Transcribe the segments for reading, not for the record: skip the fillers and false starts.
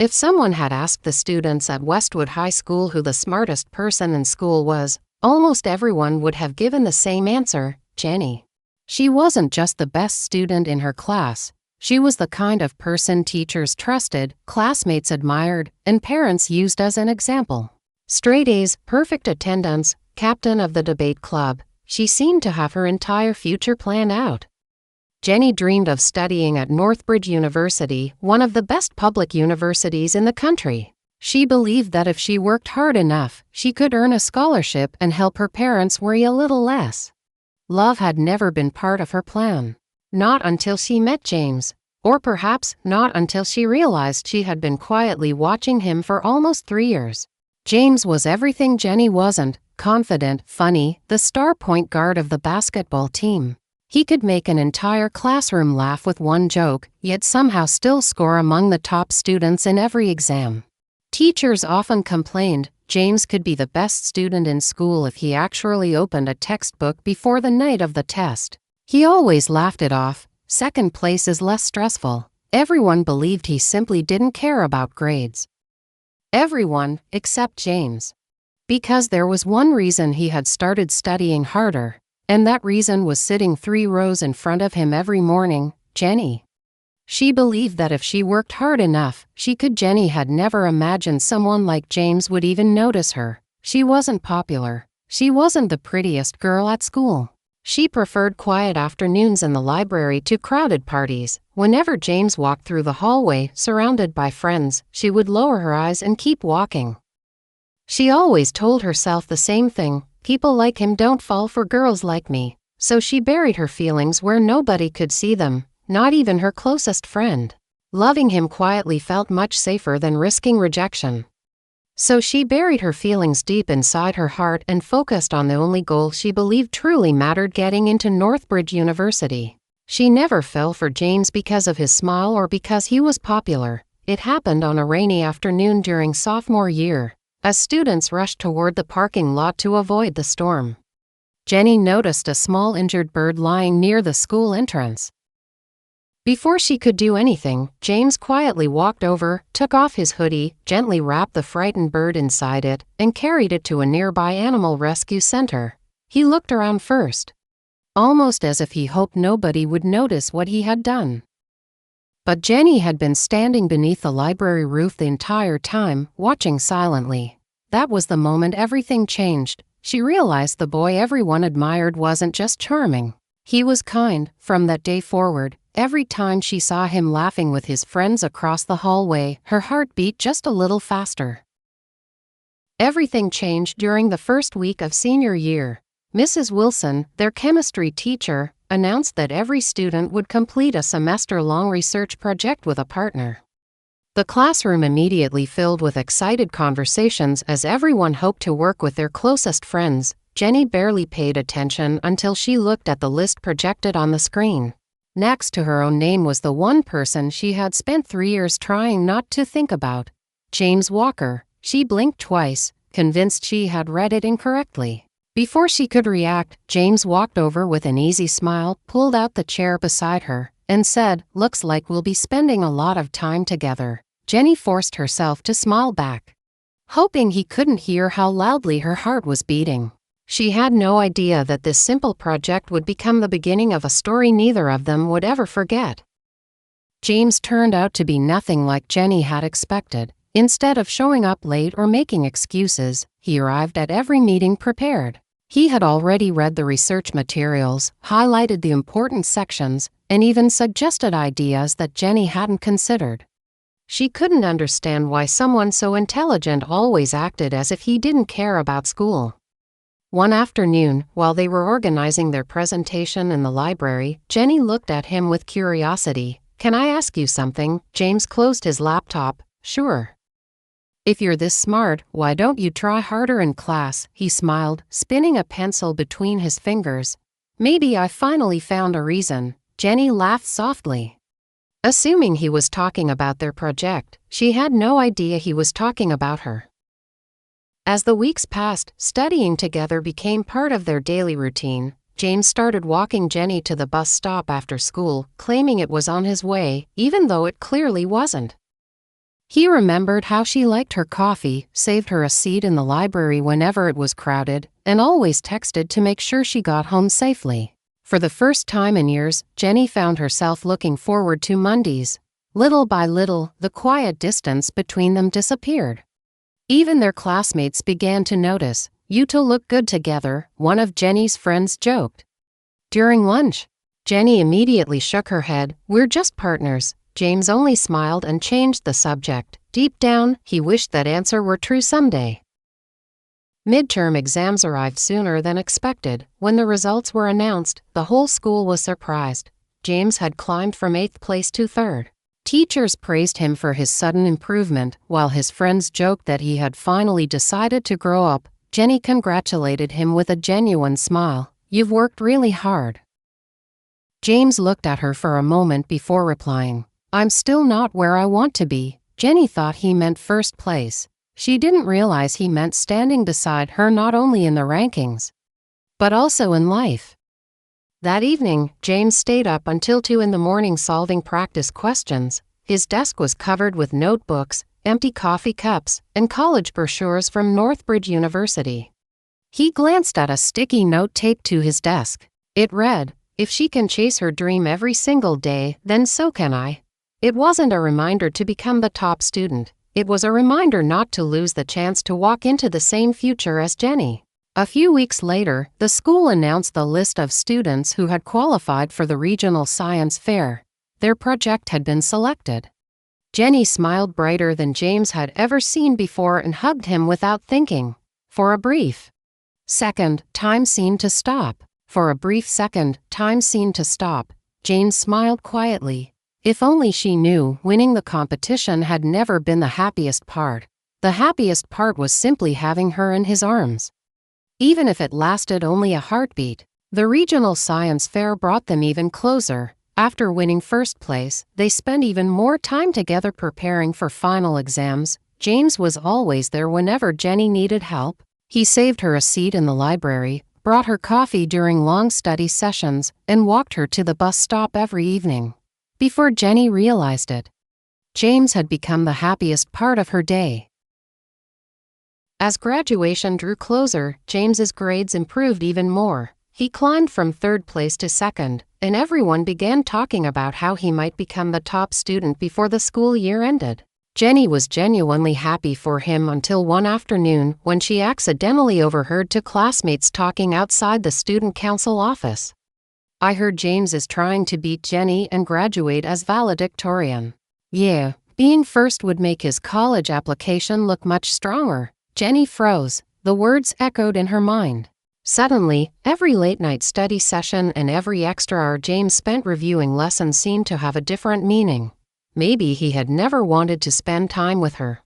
If someone had asked the students at Westwood High School who the smartest person in school was, almost everyone would have given the same answer: Jenny. She wasn't just the best student in her class. She was the kind of person teachers trusted, classmates admired, and parents used as an example. Straight A's, perfect attendance, captain of the debate club. She seemed to have her entire future planned out. Jenny dreamed of studying at Northbridge University, one of the best public universities in the country. She believed that if she worked hard enough, she could earn a scholarship and help her parents worry a little less. Love had never been part of her plan. Not until she met James. Or perhaps not until she realized she had been quietly watching him for almost 3 years. James was everything Jenny wasn't: confident, funny, the star point guard of the basketball team. He could make an entire classroom laugh with one joke, yet somehow still score among the top students in every exam. Teachers often complained James could be the best student in school if he actually opened a textbook before the night of the test. He always laughed it off. Second place is less stressful. Everyone believed he simply didn't care about grades. Everyone, except James. Because there was one reason he had started studying harder. And that reason was sitting 3 rows in front of him every morning: Jenny. She believed that if she worked hard enough, she could. Jenny had never imagined someone like James would even notice her. She wasn't popular. She wasn't the prettiest girl at school. She preferred quiet afternoons in the library to crowded parties. Whenever James walked through the hallway, surrounded by friends, she would lower her eyes and keep walking. She always told herself the same thing: people like him don't fall for girls like me. So she buried her feelings where nobody could see them, not even her closest friend. Loving him quietly felt much safer than risking rejection. So she buried her feelings deep inside her heart and focused on the only goal she believed truly mattered: getting into Northbridge University. She never fell for James because of his smile or because he was popular. It happened on a rainy afternoon during sophomore year, as students rushed toward the parking lot to avoid the storm. Jenny noticed a small injured bird lying near the school entrance. Before she could do anything, James quietly walked over, took off his hoodie, gently wrapped the frightened bird inside it, and carried it to a nearby animal rescue center. He looked around first, almost as if he hoped nobody would notice what he had done. But Jenny had been standing beneath the library roof the entire time, watching silently. That was the moment everything changed. She realized the boy everyone admired wasn't just charming. He was kind. From that day forward, every time she saw him laughing with his friends across the hallway, her heart beat just a little faster. Everything changed during the first week of senior year. Mrs. Wilson, their chemistry teacher, announced that every student would complete a semester-long research project with a partner. The classroom immediately filled with excited conversations as everyone hoped to work with their closest friends. Jenny barely paid attention until she looked at the list projected on the screen. Next to her own name was the one person she had spent 3 years trying not to think about: James Walker. She blinked twice, convinced she had read it incorrectly. Before she could react, James walked over with an easy smile, pulled out the chair beside her, and said, "Looks like we'll be spending a lot of time together." Jenny forced herself to smile back, hoping he couldn't hear how loudly her heart was beating. She had no idea that this simple project would become the beginning of a story neither of them would ever forget. James turned out to be nothing like Jenny had expected. Instead of showing up late or making excuses, he arrived at every meeting prepared. He had already read the research materials, highlighted the important sections, and even suggested ideas that Jenny hadn't considered. She couldn't understand why someone so intelligent always acted as if he didn't care about school. One afternoon, while they were organizing their presentation in the library, Jenny looked at him with curiosity. "Can I ask you something?" James closed his laptop. "Sure. If you're this smart, why don't you try harder in class?" He smiled, spinning a pencil between his fingers. "Maybe I finally found a reason." Jenny laughed softly. Assuming he was talking about their project, she had no idea he was talking about her. As the weeks passed, studying together became part of their daily routine. James started walking Jenny to the bus stop after school, claiming it was on his way, even though it clearly wasn't. He remembered how she liked her coffee, saved her a seat in the library whenever it was crowded, and always texted to make sure she got home safely. For the first time in years, Jenny found herself looking forward to Mondays. Little by little, the quiet distance between them disappeared. Even their classmates began to notice. "You two look good together," one of Jenny's friends joked. During lunch, Jenny immediately shook her head. "We're just partners." James only smiled and changed the subject. Deep down, he wished that answer were true someday. Midterm exams arrived sooner than expected. When the results were announced, the whole school was surprised. James had climbed from 8th place to 3rd. Teachers praised him for his sudden improvement, while his friends joked that he had finally decided to grow up. Jenny congratulated him with a genuine smile. "You've worked really hard." James looked at her for a moment before replying. "I'm still not where I want to be." Jenny thought he meant 1st place. She didn't realize he meant standing beside her not only in the rankings, but also in life. That evening, James stayed up until 2 in the morning solving practice questions. His desk was covered with notebooks, empty coffee cups, and college brochures from Northbridge University. He glanced at a sticky note taped to his desk. It read, "If she can chase her dream every single day, then so can I." It wasn't a reminder to become the top student. It was a reminder not to lose the chance to walk into the same future as Jenny. A few weeks later, the school announced the list of students who had qualified for the regional science fair. Their project had been selected. Jenny smiled brighter than James had ever seen before and hugged him without thinking. For a brief second, time seemed to stop. For a brief second, time seemed to stop. James smiled quietly. If only she knew, winning the competition had never been the happiest part. The happiest part was simply having her in his arms. Even if it lasted only a heartbeat. The regional science fair brought them even closer. After winning 1st place, they spent even more time together preparing for final exams. James was always there whenever Jenny needed help. He saved her a seat in the library, brought her coffee during long study sessions, and walked her to the bus stop every evening. Before Jenny realized it, James had become the happiest part of her day. As graduation drew closer, James's grades improved even more. He climbed from 3rd place to 2nd, and everyone began talking about how he might become the top student before the school year ended. Jenny was genuinely happy for him until one afternoon when she accidentally overheard 2 classmates talking outside the student council office. "I heard James is trying to beat Jenny and graduate as valedictorian." "Yeah, being first would make his college application look much stronger." Jenny froze. The words echoed in her mind. Suddenly, every late-night study session and every extra hour James spent reviewing lessons seemed to have a different meaning. Maybe he had never wanted to spend time with her.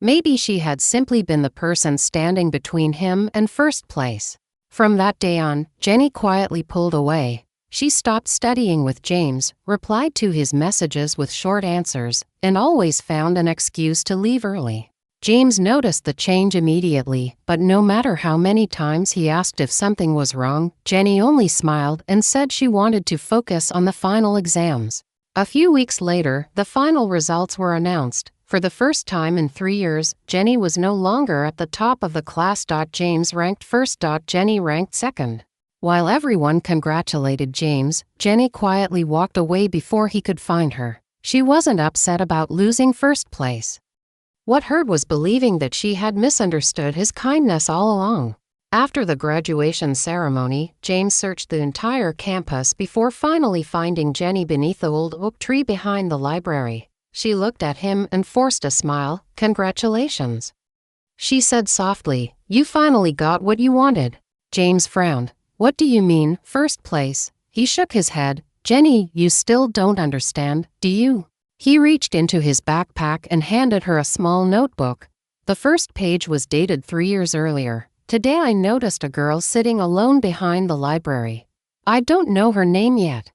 Maybe she had simply been the person standing between him and 1st place. From that day on, Jenny quietly pulled away. She stopped studying with James, replied to his messages with short answers, and always found an excuse to leave early. James noticed the change immediately, but no matter how many times he asked if something was wrong, Jenny only smiled and said she wanted to focus on the final exams. A few weeks later, the final results were announced. For the first time in 3 years, Jenny was no longer at the top of the class. James ranked 1st. Jenny ranked 2nd. While everyone congratulated James, Jenny quietly walked away before he could find her. She wasn't upset about losing 1st place. What hurt was believing that she had misunderstood his kindness all along. After the graduation ceremony, James searched the entire campus before finally finding Jenny beneath the old oak tree behind the library. She looked at him and forced a smile. "Congratulations," she said softly. "You finally got what you wanted." James frowned. "What do you mean, 1st place?" He shook his head. "Jenny, you still don't understand, do you?" He reached into his backpack and handed her a small notebook. The first page was dated 3 years earlier. "Today I noticed a girl sitting alone behind the library. I don't know her name yet,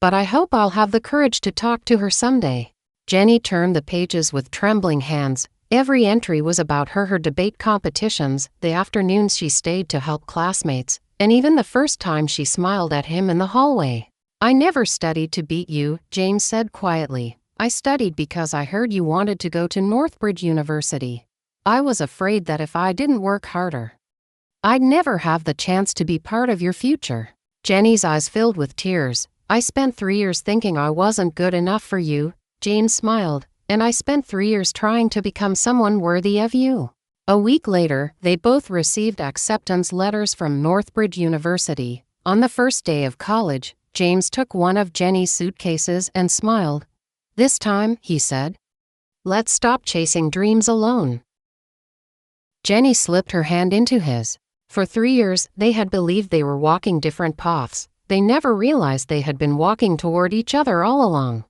but I hope I'll have the courage to talk to her someday." Jenny turned the pages with trembling hands. Every entry was about her debate competitions, the afternoons she stayed to help classmates, and even the first time she smiled at him in the hallway. "I never studied to beat you," James said quietly, I studied because I heard you wanted to go to Northbridge University. I was afraid that if I didn't work harder, I'd never have the chance to be part of your future." Jenny's eyes filled with tears. "I spent 3 years thinking I wasn't good enough for you," Jane smiled, "and I spent 3 years trying to become someone worthy of you." A week later, they both received acceptance letters from Northbridge University. On the first day of college, James took one of Jenny's suitcases and smiled. "This time," he said, "let's stop chasing dreams alone." Jenny slipped her hand into his. For 3 years, they had believed they were walking different paths. They never realized they had been walking toward each other all along.